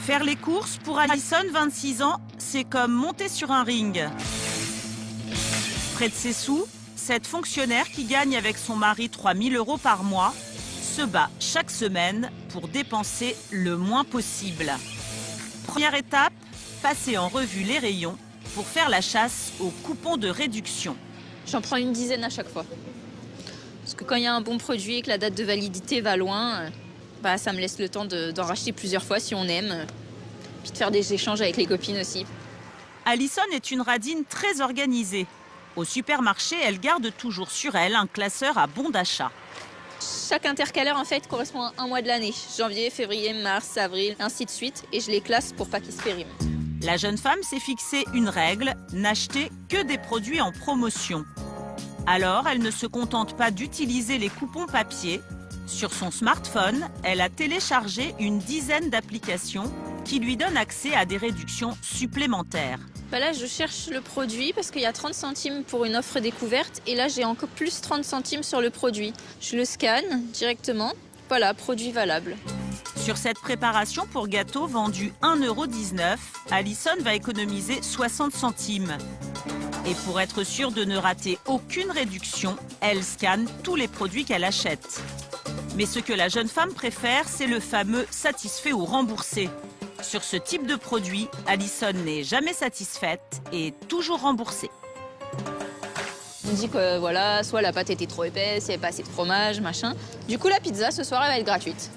Faire les courses pour Alison, 26 ans, c'est comme monter sur un ring. Près de ses sous, cette fonctionnaire qui gagne avec son mari 3 000 € par mois se bat chaque semaine pour dépenser le moins possible. Première étape, passer en revue les rayons pour faire la chasse aux coupons de réduction. J'en prends une dizaine à chaque fois. Parce que quand il y a un bon produit et que la date de validité va loin, ça me laisse le temps d'en racheter plusieurs fois si on aime. Puis de faire des échanges avec les copines aussi. Alison est une radine très organisée. Au supermarché, elle garde toujours sur elle un classeur à bons d'achat. Chaque intercalaire, en fait, correspond à un mois de l'année. Janvier, février, mars, avril, ainsi de suite. Et je les classe pour pas qu'ils se périment. La jeune femme s'est fixé une règle, n'acheter que des produits en promotion. Alors, elle ne se contente pas d'utiliser les coupons papier. Sur son smartphone, elle a téléchargé une dizaine d'applications qui lui donnent accès à des réductions supplémentaires. Là, je cherche le produit parce qu'il y a 30 centimes pour une offre découverte. Et là, j'ai encore plus 30 centimes sur le produit. Je le scanne directement. Voilà, produit valable. Sur cette préparation pour gâteau vendue 1,19 €, Alison va économiser 60 centimes. Et pour être sûre de ne rater aucune réduction, elle scanne tous les produits qu'elle achète. Mais ce que la jeune femme préfère, c'est le fameux satisfait ou remboursé. Sur ce type de produit, Alison n'est jamais satisfaite et toujours remboursée. On me dit que voilà, soit la pâte était trop épaisse, il n'y avait pas assez de fromage, machin. Du coup, la pizza, ce soir, elle va être gratuite.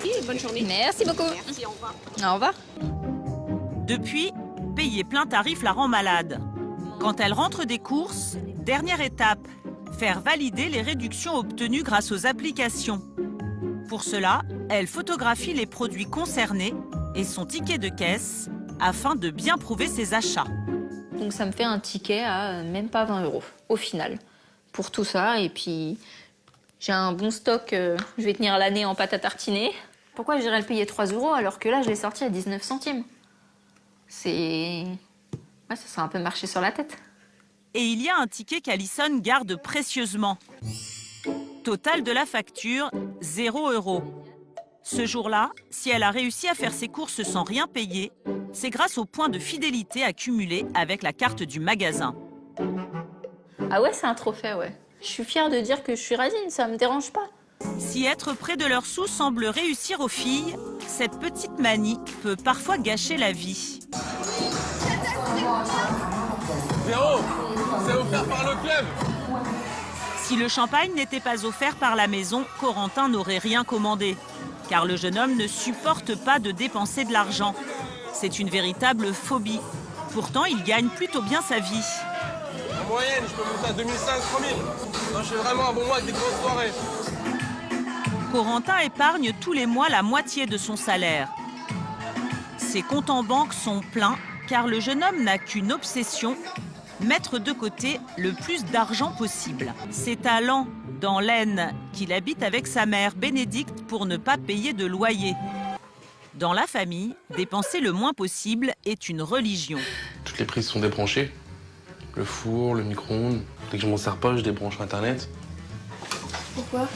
Oui, bonne journée. Merci beaucoup. Merci, au revoir. Au revoir. Depuis, payer plein tarif la rend malade. Quand elle rentre des courses, dernière étape, faire valider les réductions obtenues grâce aux applications. Pour cela, elle photographie les produits concernés et son ticket de caisse afin de bien prouver ses achats. Donc ça me fait un ticket à même pas 20 € au final pour tout ça. Et puis j'ai un bon stock, je vais tenir l'année en pâte à tartiner. Pourquoi je dirais le payer 3 € alors que là je l'ai sorti à 19 centimes? C'est... Ouais, ça sera un peu marché sur la tête. Et il y a un ticket qu'Alison garde précieusement. Total de la facture, 0 €. Ce jour-là, si elle a réussi à faire ses courses sans rien payer, c'est grâce aux points de fidélité accumulés avec la carte du magasin. Ah ouais, c'est un trophée, ouais. Je suis fière de dire que je suis radine, ça me dérange pas. Si être près de leurs sous semble réussir aux filles, cette petite manie peut parfois gâcher la vie. 0, c'est offert par le club. Si le champagne n'était pas offert par la maison, Corentin n'aurait rien commandé. Car le jeune homme ne supporte pas de dépenser de l'argent. C'est une véritable phobie. Pourtant, il gagne plutôt bien sa vie. En moyenne, je peux monter à 2005-3000. Je fais vraiment un bon mois avec des grosses soirées. Corentin épargne tous les mois la moitié de son salaire. Ses comptes en banque sont pleins car le jeune homme n'a qu'une obsession, mettre de côté le plus d'argent possible. C'est à Laon, dans l'Aisne, qu'il habite avec sa mère Bénédicte pour ne pas payer de loyer. Dans la famille, dépenser le moins possible est une religion. Toutes les prises sont débranchées. Le four, le micro-ondes. Dès que je m'en sers pas, je débranche Internet. Pourquoi?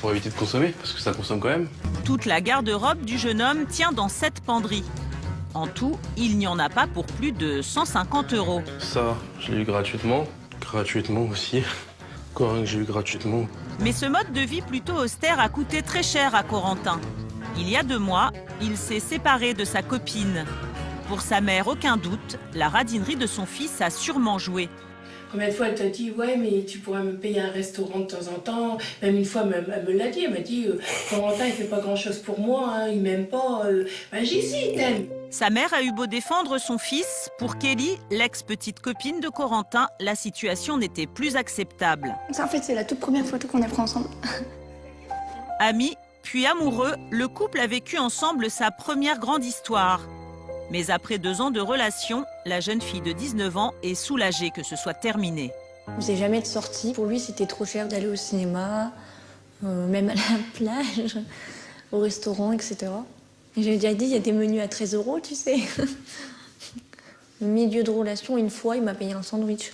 Pour éviter de consommer, parce que ça consomme quand même. Toute la garde-robe du jeune homme tient dans cette penderie. En tout, il n'y en a pas pour plus de 150 €. Ça, je l'ai eu gratuitement. Gratuitement aussi. Encore un que j'ai eu gratuitement. Mais ce mode de vie plutôt austère a coûté très cher à Corentin. Il y a 2 mois, il s'est séparé de sa copine. Pour sa mère, aucun doute, la radinerie de son fils a sûrement joué. Combien de fois elle t'a dit « Ouais, mais tu pourrais me payer un restaurant de temps en temps ?» Même une fois, elle me l'a dit. Elle m'a dit « Corentin, il fait pas grand-chose pour moi, hein, il m'aime pas. J'ai dit « Si, il t'aime !» Sa mère a eu beau défendre son fils, pour Kelly, l'ex-petite copine de Corentin, la situation n'était plus acceptable. En fait, c'est la toute première photo qu'on a prise ensemble. Amis, puis amoureux, le couple a vécu ensemble sa première grande histoire. Mais après 2 ans de relation, la jeune fille de 19 ans est soulagée que ce soit terminé. On faisait jamais de sortie. Pour lui, c'était trop cher d'aller au cinéma, même à la plage, au restaurant, etc. Et j'ai déjà dit, il y a des menus à 13 €, tu sais. Au milieu de relation, une fois, il m'a payé un sandwich.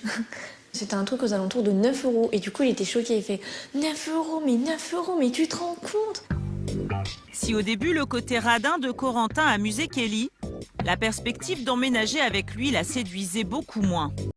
C'était un truc aux alentours de 9 €. Et du coup, il était choqué. Il fait 9 €, mais 9 €, mais tu te rends compte? Si au début le côté radin de Corentin amusait Kelly, la perspective d'emménager avec lui la séduisait beaucoup moins.